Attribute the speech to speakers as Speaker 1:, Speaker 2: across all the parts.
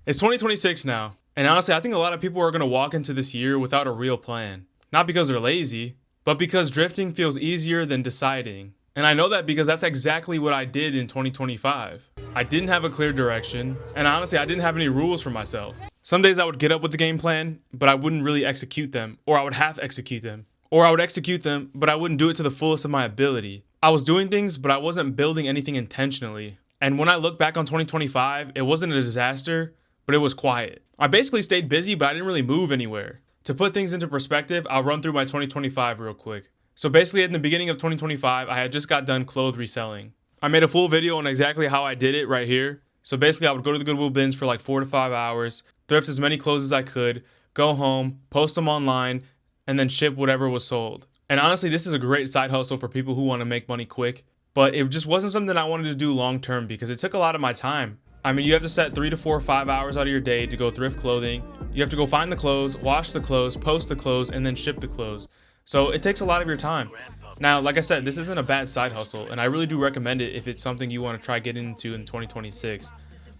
Speaker 1: It's 2026 now, and honestly, I think a lot of people are going to walk into this year without a real plan. Not because they're lazy, but because drifting feels easier than deciding. And I know that because that's exactly what I did in 2025. I didn't have a clear direction, and honestly, I didn't have any rules for myself. Some days I would get up with the game plan, but I wouldn't really execute them, or I would half execute them. Or I would execute them, but I wouldn't do it to the fullest of my ability. I was doing things, but I wasn't building anything intentionally. And when I look back on 2025, it wasn't a disaster, but it was quiet. I basically stayed busy, but I didn't really move anywhere. To put things into perspective, I'll run through my 2025 real quick. So basically, in the beginning of 2025, I had just got done clothes reselling. I made a full video on exactly how I did it right here. So basically, I would go to the Goodwill bins for like 4 to 5 hours, thrift as many clothes as I could, go home, post them online, and then ship whatever was sold. And honestly, this is a great side hustle for people who want to make money quick, but it just wasn't something I wanted to do long term because it took a lot of my time. I mean, you have to set 3 to 4 or 5 hours out of your day to go thrift clothing. You have to go find the clothes, wash the clothes, post the clothes, and then ship the clothes. So it takes a lot of your time. Now, like I said, this isn't a bad side hustle, and I really do recommend it if it's something you want to try getting into in 2026.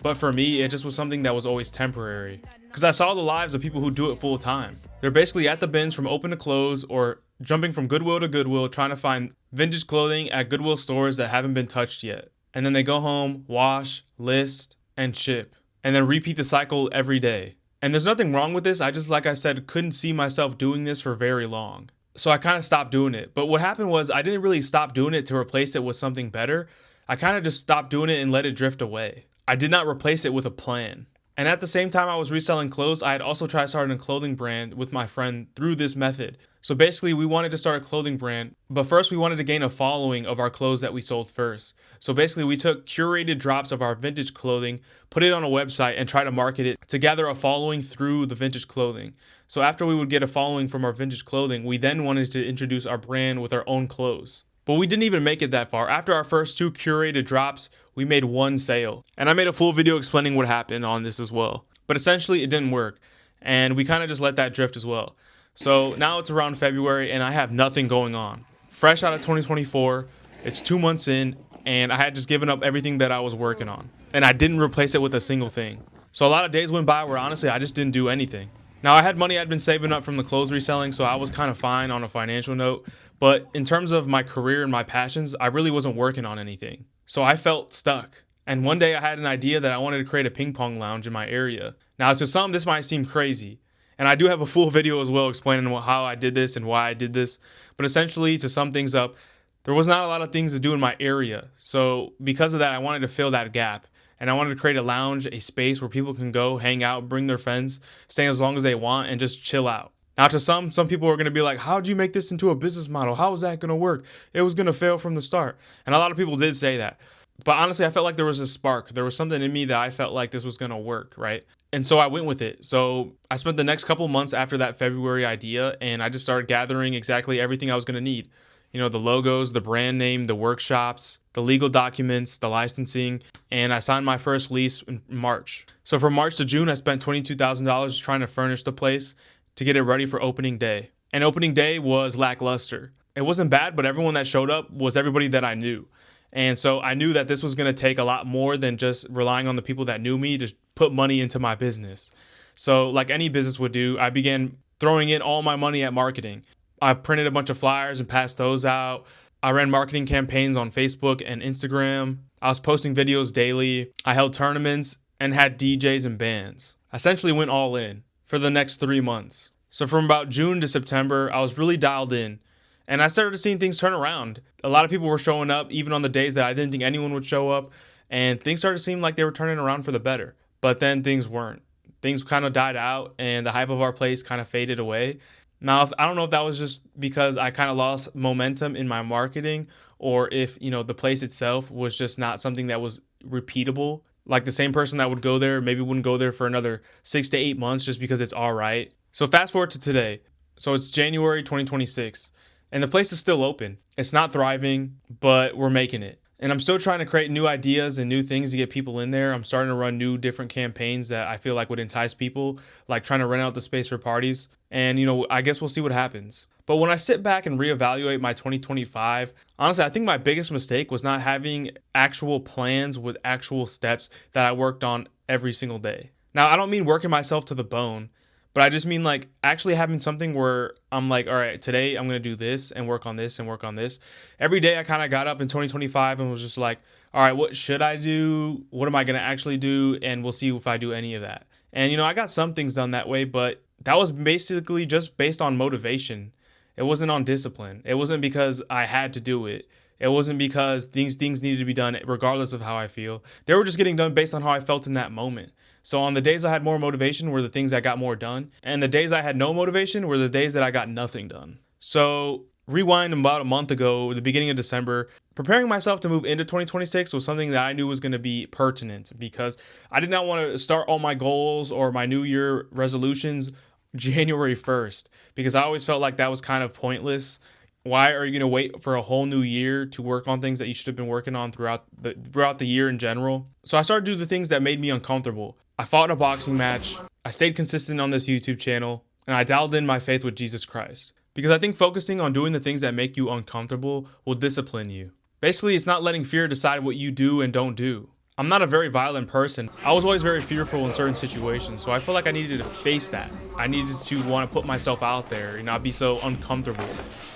Speaker 1: But for me, it just was something that was always temporary. Because I saw the lives of people who do it full time. They're basically at the bins from open to close or jumping from Goodwill to Goodwill trying to find vintage clothing at Goodwill stores that haven't been touched yet. And then they go home, wash, list, and ship. And then repeat the cycle every day. And there's nothing wrong with this. I just, like I said, couldn't see myself doing this for very long. So I kind of stopped doing it. But what happened was I didn't really stop doing it to replace it with something better. I kind of just stopped doing it and let it drift away. I did not replace it with a plan. And at the same time I was reselling clothes, I had also tried starting a clothing brand with my friend through this method. So basically we wanted to start a clothing brand, but first we wanted to gain a following of our clothes that we sold first. So basically we took curated drops of our vintage clothing, put it on a website and try to market it to gather a following through the vintage clothing. So after we would get a following from our vintage clothing, we then wanted to introduce our brand with our own clothes. But we didn't even make it that far. After our first 2 curated drops, we made 1 sale. And I made a full video explaining what happened on this as well. But essentially it didn't work. And we kind of just let that drift as well. So now it's around February and I have nothing going on. Fresh out of 2024, it's 2 months in and I had just given up everything that I was working on. And I didn't replace it with a single thing. So a lot of days went by where honestly I just didn't do anything. Now I had money I'd been saving up from the clothes reselling, so I was kind of fine on a financial note. But in terms of my career and my passions, I really wasn't working on anything. So I felt stuck. And one day I had an idea that I wanted to create a ping pong lounge in my area. Now to some this might seem crazy. And I do have a full video as well explaining how I did this and why I did this. But essentially to sum things up, there was not a lot of things to do in my area. So because of that, I wanted to fill that gap. And I wanted to create a lounge, a space where people can go, hang out, bring their friends, stay as long as they want, and just chill out. Now to some people are going to be like, how'd you make this into a business model? How is that going to work? It was going to fail from the start. And a lot of people did say that. But honestly, I felt like there was a spark. There was something in me that I felt like this was going to work, right? And so I went with it. So I spent the next couple months after that February idea, and I just started gathering exactly everything I was going to need. You know, the logos, the brand name, the workshops, the legal documents, the licensing, and I signed my first lease in March. So from March to June, I spent $22,000 trying to furnish the place to get it ready for opening day. And opening day was lackluster. It wasn't bad, but everyone that showed up was everybody that I knew. And so I knew that this was going to take a lot more than just relying on the people that knew me to put money into my business. So like any business would do, I began throwing in all my money at marketing. I printed a bunch of flyers and passed those out. I ran marketing campaigns on Facebook and Instagram. I was posting videos daily. I held tournaments and had DJs and bands. I essentially went all in for the next 3 months. So from about June to September, I was really dialed in. And I started seeing things turn around. A lot of people were showing up, even on the days that I didn't think anyone would show up. And things started to seem like they were turning around for the better. But then things weren't. Things kind of died out and the hype of our place kind of faded away. Now, I don't know if that was just because I kind of lost momentum in my marketing or if, the place itself was just not something that was repeatable. Like the same person that would go there maybe wouldn't go there for another 6 to 8 months just because it's all right. So fast forward to today. So it's January 2026 and the place is still open. It's not thriving, but we're making it. And I'm still trying to create new ideas and new things to get people in there. I'm starting to run new different campaigns that I feel like would entice people, like trying to rent out the space for parties. And, I guess we'll see what happens. But when I sit back and reevaluate my 2025, honestly, I think my biggest mistake was not having actual plans with actual steps that I worked on every single day. Now, I don't mean working myself to the bone, but I just mean like actually having something where I'm like, all right, today I'm going to do this and work on this and work on this. Every day I kind of got up in 2025 and was just like, all right, what should I do? What am I going to actually do? And we'll see if I do any of that. And, I got some things done that way, but that was basically just based on motivation. It wasn't on discipline. It wasn't because I had to do it. It wasn't because these things needed to be done regardless of how I feel. They were just getting done based on how I felt in that moment. So on the days I had more motivation were the things that got more done. And the days I had no motivation were the days that I got nothing done. So rewind about a month ago, the beginning of December, preparing myself to move into 2026 was something that I knew was going to be pertinent because I did not want to start all my goals or my New Year resolutions January 1st because I always felt like that was kind of pointless. Why are you going to wait for a whole new year to work on things that you should have been working on throughout the year in general? So I started to do the things that made me uncomfortable. I fought in a boxing match. I stayed consistent on this YouTube channel, and I dialed in my faith with Jesus Christ. Because I think focusing on doing the things that make you uncomfortable will discipline you. Basically, it's not letting fear decide what you do and don't do. I'm not a very violent person. I was always very fearful in certain situations, so I felt like I needed to face that. I needed to want to put myself out there and not be so uncomfortable.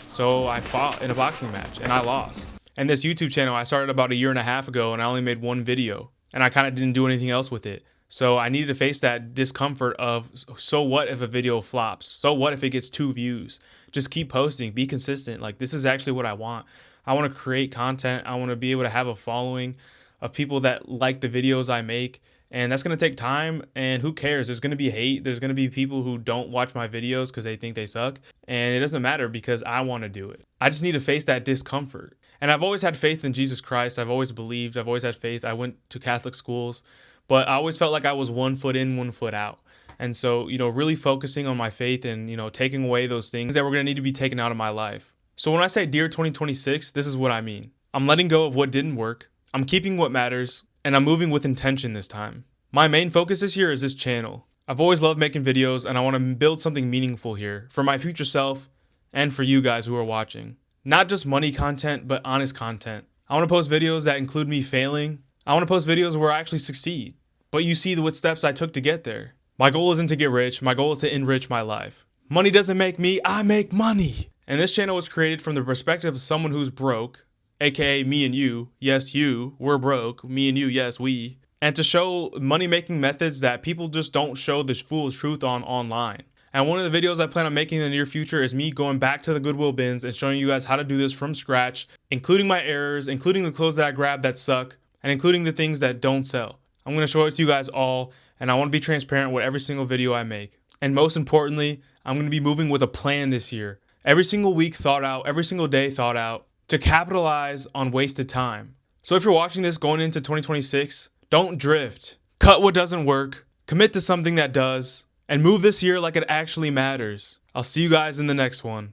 Speaker 1: So I fought in a boxing match and I lost. And this YouTube channel I started about a year and a half ago and I only made one video and I kind of didn't do anything else with it. So I needed to face that discomfort of, so what if a video flops? So what if it gets 2 views? Just keep posting, be consistent. Like, this is actually what I want. I want to create content. I want to be able to have a following of people that like the videos I make. And that's going to take time, and who cares? There's going to be hate. There's going to be people who don't watch my videos because they think they suck. And it doesn't matter because I want to do it. I just need to face that discomfort. And I've always had faith in Jesus Christ. I've always believed. I've always had faith. I went to Catholic schools, but I always felt like I was 1 foot in, 1 foot out. And so, really focusing on my faith and, taking away those things that were going to need to be taken out of my life. So when I say Dear 2026, this is what I mean. I'm letting go of what didn't work. I'm keeping what matters. And I'm moving with intention this time. My main focus this year is this channel. I've always loved making videos and I want to build something meaningful here for my future self and for you guys who are watching. Not just money content, but honest content. I want to post videos that include me failing. I want to post videos where I actually succeed, but you see what steps I took to get there. My goal isn't to get rich. My goal is to enrich my life. Money doesn't make me, I make money. And this channel was created from the perspective of someone who's broke, aka me and you. Yes, you, we're broke. Me and you, yes, we. And to show money-making methods that people just don't show the full truth on online. And one of the videos I plan on making in the near future is me going back to the Goodwill bins and showing you guys how to do this from scratch, including my errors, including the clothes that I grab that suck, and including the things that don't sell. I'm going to show it to you guys all, and I want to be transparent with every single video I make. And most importantly, I'm going to be moving with a plan this year. Every single week thought out, every single day thought out, to capitalize on wasted time. So if you're watching this going into 2026, don't drift. Cut what doesn't work, commit to something that does, and move this year like it actually matters. I'll see you guys in the next one.